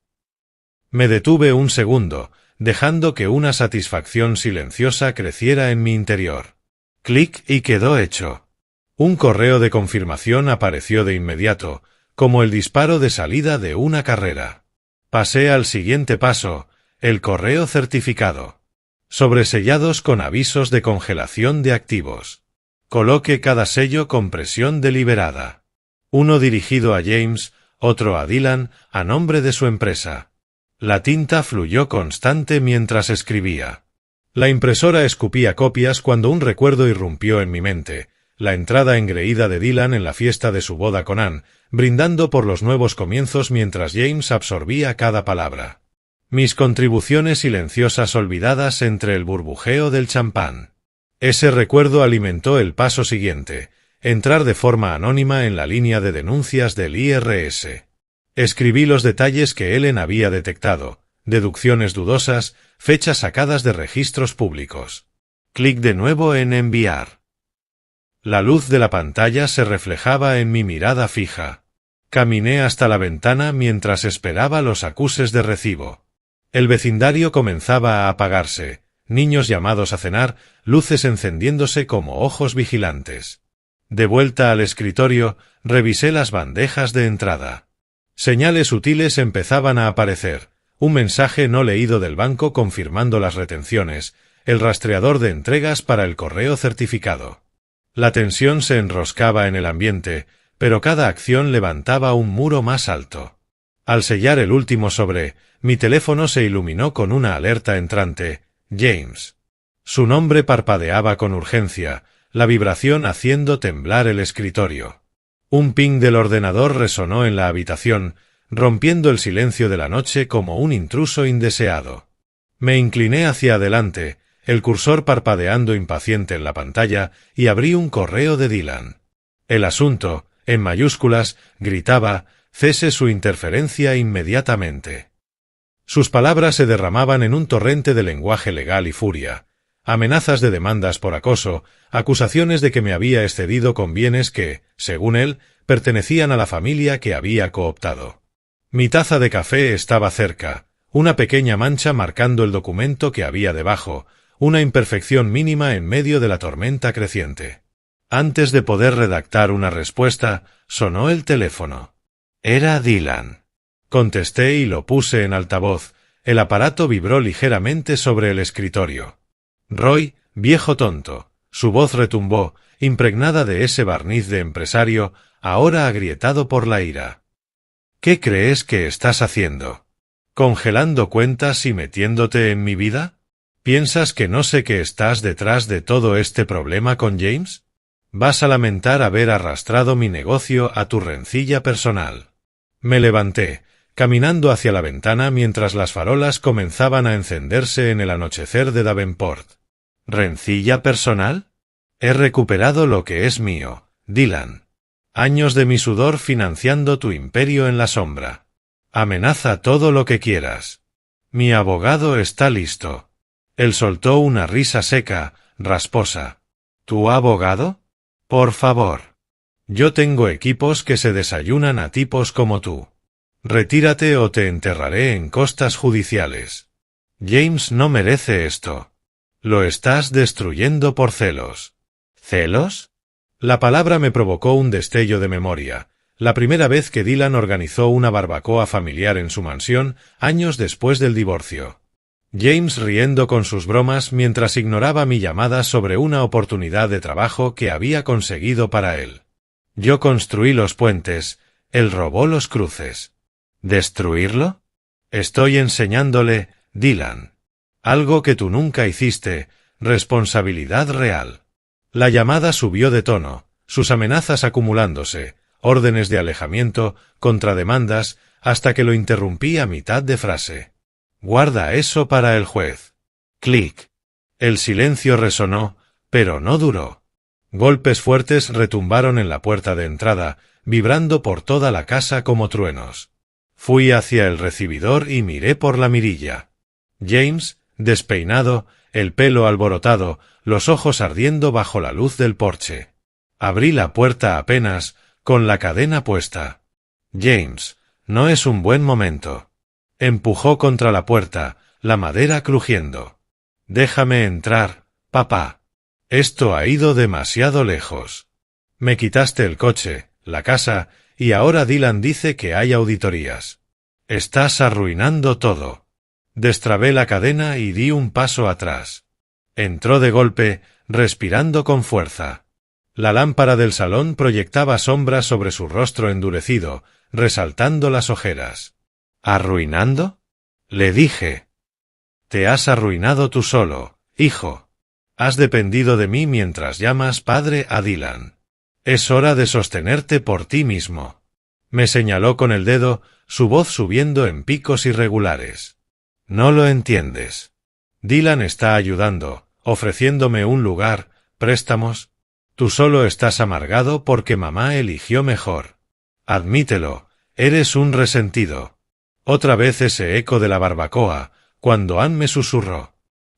Me detuve un segundo, dejando que una satisfacción silenciosa creciera en mi interior. Clic y quedó hecho. Un correo de confirmación apareció de inmediato, como el disparo de salida de una carrera. Pasé al siguiente paso, el correo certificado. Sobresellados con avisos de congelación de activos. Coloque cada sello con presión deliberada. Uno dirigido a James, otro a Dylan, a nombre de su empresa. La tinta fluyó constante mientras escribía. La impresora escupía copias cuando un recuerdo irrumpió en mi mente, la entrada engreída de Dylan en la fiesta de su boda con Anne, brindando por los nuevos comienzos mientras James absorbía cada palabra. Mis contribuciones silenciosas olvidadas entre el burbujeo del champán. Ese recuerdo alimentó el paso siguiente, entrar de forma anónima en la línea de denuncias del IRS. Escribí los detalles que Ellen había detectado, deducciones dudosas, fechas sacadas de registros públicos. Clic de nuevo en enviar. La luz de la pantalla se reflejaba en mi mirada fija. Caminé hasta la ventana mientras esperaba los acuses de recibo. El vecindario comenzaba a apagarse, niños llamados a cenar, luces encendiéndose como ojos vigilantes. De vuelta al escritorio, revisé las bandejas de entrada. Señales sutiles empezaban a aparecer, un mensaje no leído del banco confirmando las retenciones, el rastreador de entregas para el correo certificado. La tensión se enroscaba en el ambiente, pero cada acción levantaba un muro más alto. Al sellar el último sobre, mi teléfono se iluminó con una alerta entrante, James. Su nombre parpadeaba con urgencia, la vibración haciendo temblar el escritorio. Un ping del ordenador resonó en la habitación, rompiendo el silencio de la noche como un intruso indeseado. Me incliné hacia adelante, el cursor parpadeando impaciente en la pantalla, y abrí un correo de Dylan. El asunto, en mayúsculas, gritaba, cese su interferencia inmediatamente. Sus palabras se derramaban en un torrente de lenguaje legal y furia, amenazas de demandas por acoso, acusaciones de que me había excedido con bienes que, según él, pertenecían a la familia que había cooptado. Mi taza de café estaba cerca, una pequeña mancha marcando el documento que había debajo, una imperfección mínima en medio de la tormenta creciente. Antes de poder redactar una respuesta, sonó el teléfono. Era Dylan. Contesté y lo puse en altavoz. El aparato vibró ligeramente sobre el escritorio. Roy, viejo tonto. Su voz retumbó, impregnada de ese barniz de empresario, ahora agrietado por la ira. ¿Qué crees que estás haciendo? ¿Congelando cuentas y metiéndote en mi vida? ¿Piensas que no sé que estás detrás de todo este problema con James? Vas a lamentar haber arrastrado mi negocio a tu rencilla personal. Me levanté, caminando hacia la ventana mientras las farolas comenzaban a encenderse en el anochecer de Davenport. ¿Rencilla personal? He recuperado lo que es mío, Dylan. Años de mi sudor financiando tu imperio en la sombra. Amenaza todo lo que quieras. Mi abogado está listo. Él soltó una risa seca, rasposa. ¿Tu abogado? Por favor. Yo tengo equipos que se desayunan a tipos como tú. Retírate o te enterraré en costas judiciales. James no merece esto. Lo estás destruyendo por celos. ¿Celos? La palabra me provocó un destello de memoria. La primera vez que Dylan organizó una barbacoa familiar en su mansión, años después del divorcio. James riendo con sus bromas mientras ignoraba mi llamada sobre una oportunidad de trabajo que había conseguido para él. Yo construí los puentes, Él robó los cruces. ¿Destruirlo? Estoy enseñándole, Dylan. Algo que tú nunca hiciste, responsabilidad real. La llamada subió de tono, sus amenazas acumulándose, órdenes de alejamiento, contrademandas, hasta que lo interrumpí a mitad de frase. Guarda eso para el juez. Clic. El silencio resonó, pero no duró. Golpes fuertes retumbaron en la puerta de entrada, vibrando por toda la casa como truenos. Fui hacia el recibidor y miré por la mirilla. James, despeinado, el pelo alborotado, los ojos ardiendo bajo la luz del porche. Abrí la puerta apenas, con la cadena puesta. James, no es un buen momento. Empujó contra la puerta, la madera crujiendo. Déjame entrar, papá. Esto ha ido demasiado lejos. Me quitaste el coche, la casa, y ahora Dylan dice que hay auditorías. Estás arruinando todo. Destrabé la cadena y di un paso atrás. Entró de golpe, respirando con fuerza. La lámpara del salón proyectaba sombras sobre su rostro endurecido, resaltando las ojeras. ¿Arruinando? Le dije. Te has arruinado tú solo, hijo. Has dependido de mí mientras llamas padre a Dylan. Es hora de sostenerte por ti mismo. Me señaló con el dedo, su voz subiendo en picos irregulares. No lo entiendes. Dylan está ayudando, ofreciéndome un lugar, préstamos. Tú solo estás amargado porque mamá eligió mejor. Admítelo, eres un resentido. Otra vez ese eco de la barbacoa, cuando Ann me susurró.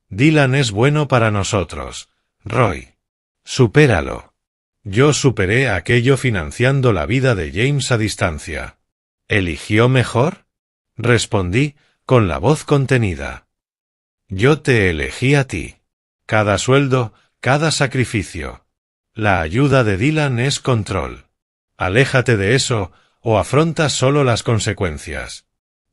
Dylan es bueno para nosotros, Roy. Supéralo. Yo superé aquello financiando la vida de James a distancia. ¿Eligió mejor? Respondí, con la voz contenida. Yo te elegí a ti. Cada sueldo, cada sacrificio. La ayuda de Dylan es control. Aléjate de eso, o afrontas solo las consecuencias.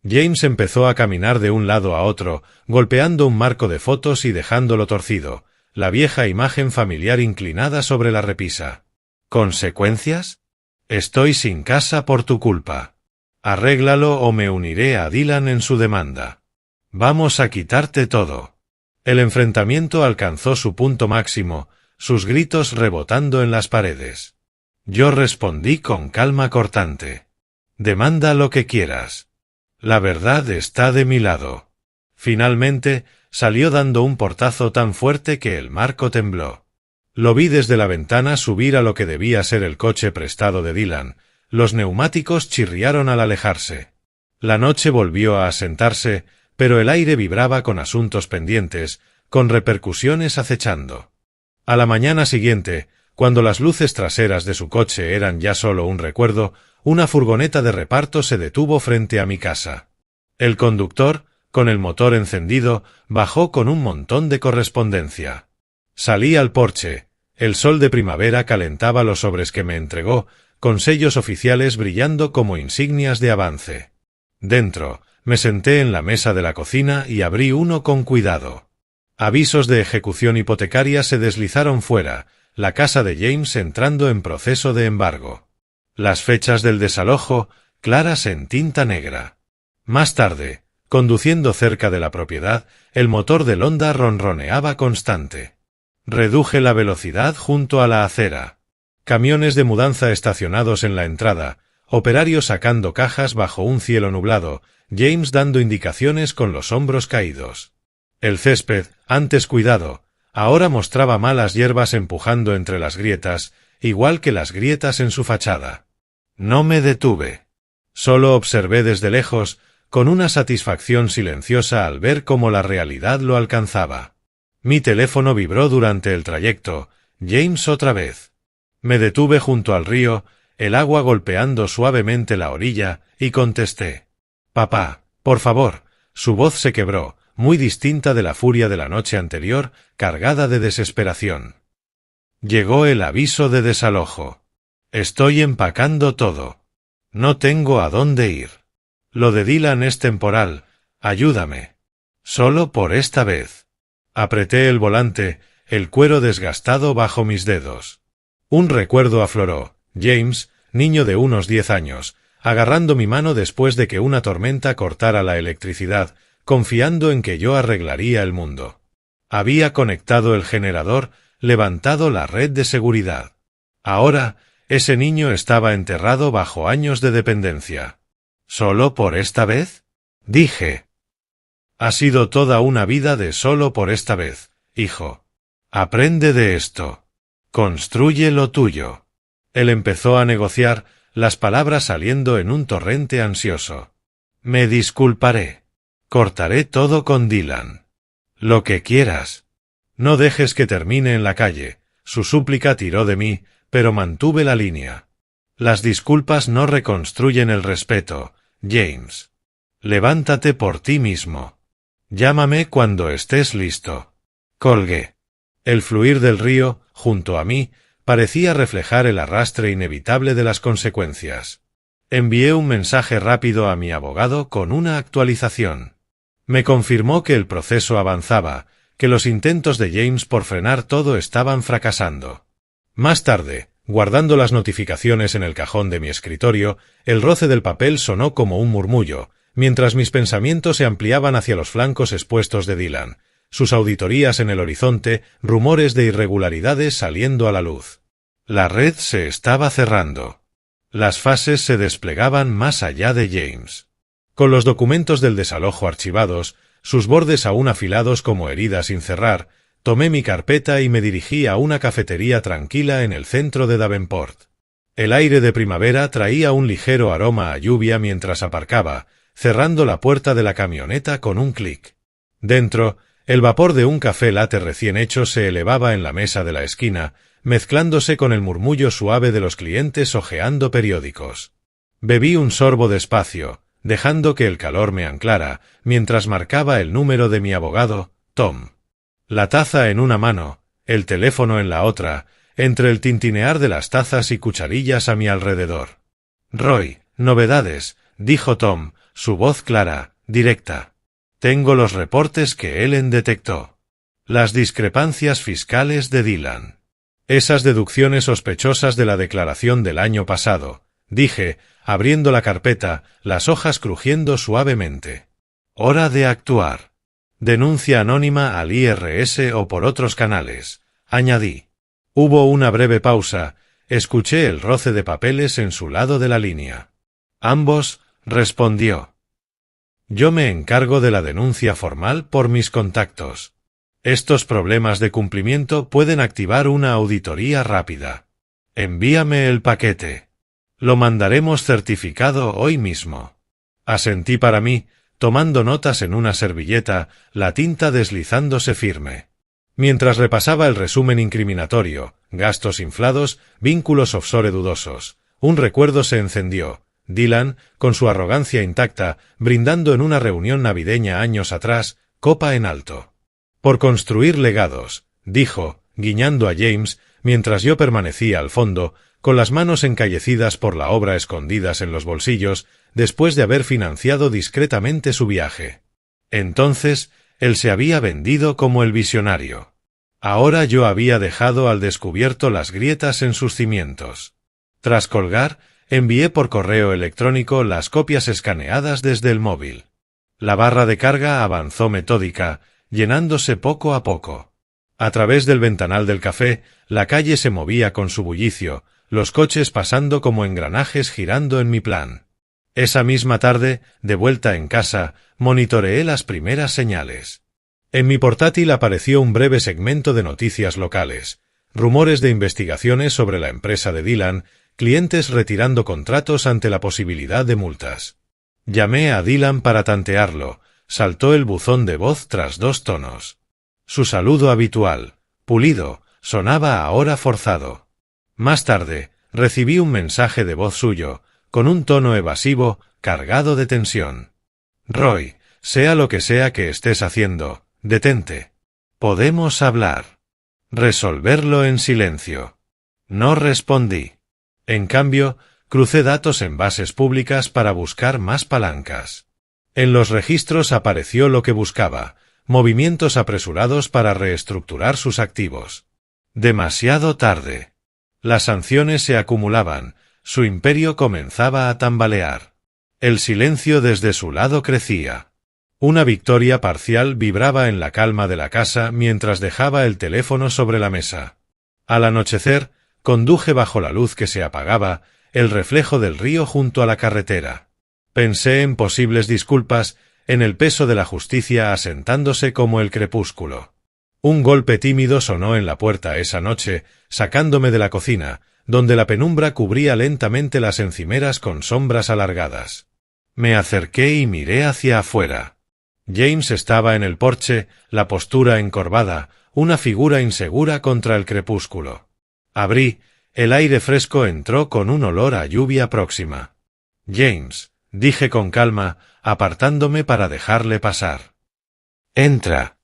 James empezó a caminar de un lado a otro, golpeando un marco de fotos y dejándolo torcido, la vieja imagen familiar inclinada sobre la repisa. ¿Consecuencias? Estoy sin casa por tu culpa. Arréglalo o me uniré a Dylan en su demanda. Vamos a quitarte todo. El enfrentamiento alcanzó su punto máximo, sus gritos rebotando en las paredes. Yo respondí con calma cortante. Demanda lo que quieras. La verdad está de mi lado. Finalmente, salió dando un portazo tan fuerte que el marco tembló. Lo vi desde la ventana subir a lo que debía ser el coche prestado de Dylan. Los neumáticos chirriaron al alejarse. La noche volvió a asentarse, pero el aire vibraba con asuntos pendientes, con repercusiones acechando. A la mañana siguiente, cuando las luces traseras de su coche eran ya solo un recuerdo, una furgoneta de reparto se detuvo frente a mi casa. El conductor, con el motor encendido, bajó con un montón de correspondencia. Salí al porche. El sol de primavera calentaba los sobres que me entregó, con sellos oficiales brillando como insignias de avance. Dentro, me senté en la mesa de la cocina y abrí uno con cuidado. Avisos de ejecución hipotecaria se deslizaron fuera, la casa de James entrando en proceso de embargo. Las fechas del desalojo, claras en tinta negra. Más tarde, conduciendo cerca de la propiedad, el motor del Honda ronroneaba constante. Reduje la velocidad junto a la acera. Camiones de mudanza estacionados en la entrada, operarios sacando cajas bajo un cielo nublado, James dando indicaciones con los hombros caídos. El césped, antes cuidado, ahora mostraba malas hierbas empujando entre las grietas, igual que las grietas en su fachada. No me detuve. Solo observé desde lejos, con una satisfacción silenciosa al ver cómo la realidad lo alcanzaba. Mi teléfono vibró durante el trayecto. James otra vez. Me detuve junto al río, el agua golpeando suavemente la orilla, y contesté. Papá, por favor. Su voz se quebró, muy distinta de la furia de la noche anterior, cargada de desesperación. Llegó el aviso de desalojo. Estoy empacando todo. No tengo a dónde ir. Lo de Dylan es temporal. Ayúdame. Solo por esta vez. Apreté el volante, el cuero desgastado bajo mis dedos. Un recuerdo afloró. James, niño de unos 10 años, agarrando mi mano después de que una tormenta cortara la electricidad, confiando en que yo arreglaría el mundo. Había conectado el generador, levantado la red de seguridad. Ahora, ese niño estaba enterrado bajo años de dependencia. ¿Solo por esta vez? Dije. Ha sido toda una vida de solo por esta vez, hijo. Aprende de esto. Construye lo tuyo. Él empezó a negociar, las palabras saliendo en un torrente ansioso. Me disculparé. Cortaré todo con Dylan. Lo que quieras. No dejes que termine en la calle. Su súplica tiró de mí, pero mantuve la línea. Las disculpas no reconstruyen el respeto, James. Levántate por ti mismo. Llámame cuando estés listo. Colgué. El fluir del río, junto a mí, parecía reflejar el arrastre inevitable de las consecuencias. Envié un mensaje rápido a mi abogado con una actualización. Me confirmó que el proceso avanzaba, que los intentos de James por frenar todo estaban fracasando. Más tarde, guardando las notificaciones en el cajón de mi escritorio, el roce del papel sonó como un murmullo, mientras mis pensamientos se ampliaban hacia los flancos expuestos de Dylan, sus auditorías en el horizonte, rumores de irregularidades saliendo a la luz. La red se estaba cerrando. Las fases se desplegaban más allá de James. Con los documentos del desalojo archivados, sus bordes aún afilados como heridas sin cerrar, tomé mi carpeta y me dirigí a una cafetería tranquila en el centro de Davenport. El aire de primavera traía un ligero aroma a lluvia mientras aparcaba, cerrando la puerta de la camioneta con un clic. Dentro, el vapor de un café latte recién hecho se elevaba en la mesa de la esquina, mezclándose con el murmullo suave de los clientes hojeando periódicos. Bebí un sorbo despacio, dejando que el calor me anclara, mientras marcaba el número de mi abogado, Tom. La taza en una mano, el teléfono en la otra, entre el tintinear de las tazas y cucharillas a mi alrededor. Roy, novedades, dijo Tom, su voz clara, directa. Tengo los reportes que Ellen detectó. Las discrepancias fiscales de Dylan. Esas deducciones sospechosas de la declaración del año pasado, dije, abriendo la carpeta, las hojas crujiendo suavemente. Hora de actuar. Denuncia anónima al IRS o por otros canales, añadí. Hubo una breve pausa, escuché el roce de papeles en su lado de la línea. Ambos, respondió. Yo me encargo de la denuncia formal por mis contactos. Estos problemas de cumplimiento pueden activar una auditoría rápida. Envíame el paquete. Lo mandaremos certificado hoy mismo. Asentí para mí, tomando notas en una servilleta, la tinta deslizándose firme. Mientras repasaba el resumen incriminatorio, gastos inflados, vínculos offshore dudosos, un recuerdo se encendió. Dylan, con su arrogancia intacta, brindando en una reunión navideña años atrás, copa en alto. Por construir legados, dijo, guiñando a James, mientras yo permanecía al fondo, con las manos encallecidas por la obra escondidas en los bolsillos, después de haber financiado discretamente su viaje. Entonces, él se había vendido como el visionario. Ahora yo había dejado al descubierto las grietas en sus cimientos. Tras colgar, envié por correo electrónico las copias escaneadas desde el móvil. La barra de carga avanzó metódica, llenándose poco a poco. A través del ventanal del café, la calle se movía con su bullicio, los coches pasando como engranajes girando en mi plan. Esa misma tarde, de vuelta en casa, monitoreé las primeras señales. En mi portátil apareció un breve segmento de noticias locales, rumores de investigaciones sobre la empresa de Dylan, clientes retirando contratos ante la posibilidad de multas. Llamé a Dylan para tantearlo, saltó el buzón de voz tras 2 tonos. Su saludo habitual, pulido, sonaba ahora forzado. Más tarde, recibí un mensaje de voz suyo, con un tono evasivo, cargado de tensión. Roy, sea lo que sea que estés haciendo, detente. Podemos hablar. Resolverlo en silencio. No respondí. En cambio, crucé datos en bases públicas para buscar más palancas. En los registros apareció lo que buscaba, movimientos apresurados para reestructurar sus activos. Demasiado tarde. Las sanciones se acumulaban, Su imperio comenzaba a tambalear. El silencio desde su lado crecía. Una victoria parcial vibraba en la calma de la casa mientras dejaba el teléfono sobre la mesa. Al anochecer, conduje bajo la luz que se apagaba, el reflejo del río junto a la carretera. Pensé en posibles disculpas, en el peso de la justicia asentándose como el crepúsculo. Un golpe tímido sonó en la puerta esa noche, sacándome de la cocina, donde la penumbra cubría lentamente las encimeras con sombras alargadas. Me acerqué y miré hacia afuera. James estaba en el porche, la postura encorvada, una figura insegura contra el crepúsculo. Abrí, el aire fresco entró con un olor a lluvia próxima. James, dije con calma, apartándome para dejarle pasar. Entra.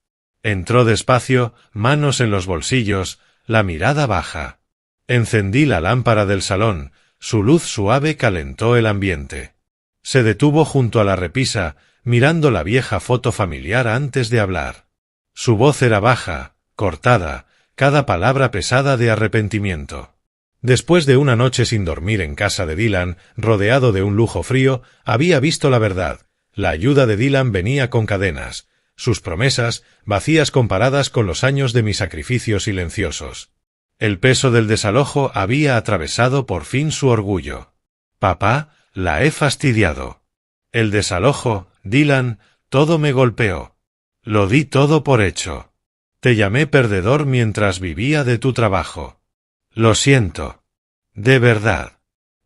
Entró despacio, manos en los bolsillos, la mirada baja. Encendí la lámpara del salón, su luz suave calentó el ambiente. Se detuvo junto a la repisa, mirando la vieja foto familiar antes de hablar. Su voz era baja, cortada, cada palabra pesada de arrepentimiento. Después de una noche sin dormir en casa de Dylan, rodeado de un lujo frío, había visto la verdad. La ayuda de Dylan venía con cadenas, sus promesas, vacías comparadas con los años de mi sacrificio silenciosos. El peso del desalojo había atravesado por fin su orgullo. Papá, la he fastidiado. El desalojo, Dylan, todo me golpeó. Lo di todo por hecho. Te llamé perdedor mientras vivía de tu trabajo. Lo siento. De verdad.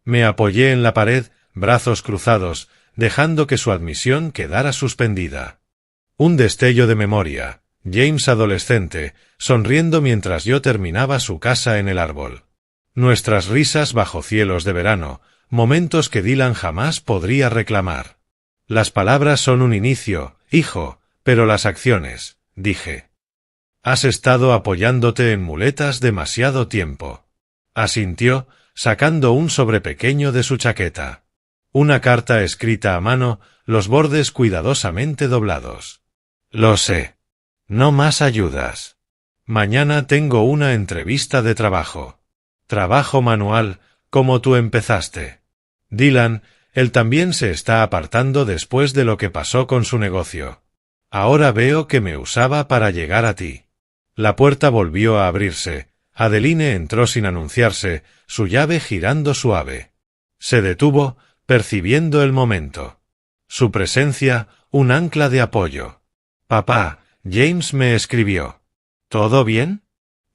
Me apoyé en la pared, brazos cruzados, dejando que su admisión quedara suspendida. Un destello de memoria, James adolescente, sonriendo mientras yo terminaba su casa en el árbol. Nuestras risas bajo cielos de verano, momentos que Dylan jamás podría reclamar. Las palabras son un inicio, hijo, pero las acciones, dije. Has estado apoyándote en muletas demasiado tiempo. Asintió, sacando un sobre pequeño de su chaqueta. Una carta escrita a mano, los bordes cuidadosamente doblados. Lo sé. No más ayudas. Mañana tengo una entrevista de trabajo. Trabajo manual, como tú empezaste. Dylan, él también se está apartando después de lo que pasó con su negocio. Ahora veo que me usaba para llegar a ti. La puerta volvió a abrirse. Adeline entró sin anunciarse, su llave girando suave. Se detuvo, percibiendo el momento. Su presencia, un ancla de apoyo. Papá, James me escribió. ¿Todo bien?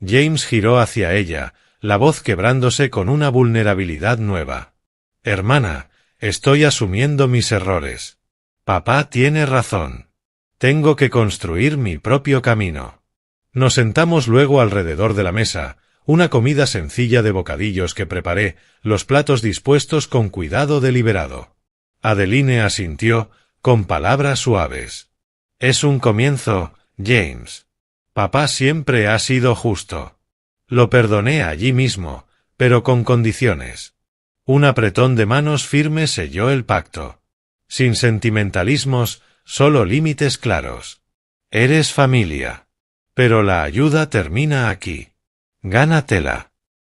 James giró hacia ella, la voz quebrándose con una vulnerabilidad nueva. Hermana, estoy asumiendo mis errores. Papá tiene razón. Tengo que construir mi propio camino. Nos sentamos luego alrededor de la mesa, una comida sencilla de bocadillos que preparé, los platos dispuestos con cuidado deliberado. Adeline asintió, con palabras suaves. Es un comienzo, James. Papá siempre ha sido justo. Lo perdoné allí mismo, pero con condiciones. Un apretón de manos firme selló el pacto. Sin sentimentalismos, solo límites claros. Eres familia. Pero la ayuda termina aquí. Gánatela.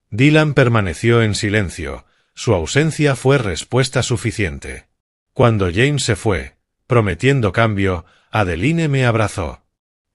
Dylan permaneció en silencio. Su ausencia fue respuesta suficiente. Cuando James se fue, prometiendo cambio, Adeline me abrazó.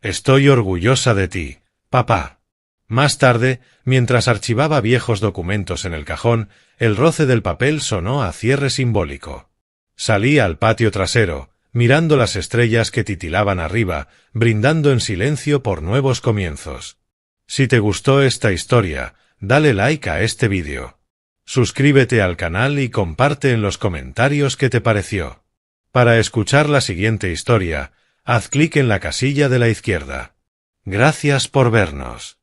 Estoy orgullosa de ti, papá. Más tarde, mientras archivaba viejos documentos en el cajón, el roce del papel sonó a cierre simbólico. Salí al patio trasero, mirando las estrellas que titilaban arriba, brindando en silencio por nuevos comienzos. Si te gustó esta historia, dale like a este vídeo. Suscríbete al canal y comparte en los comentarios qué te pareció. Para escuchar la siguiente historia, haz clic en la casilla de la izquierda. Gracias por vernos.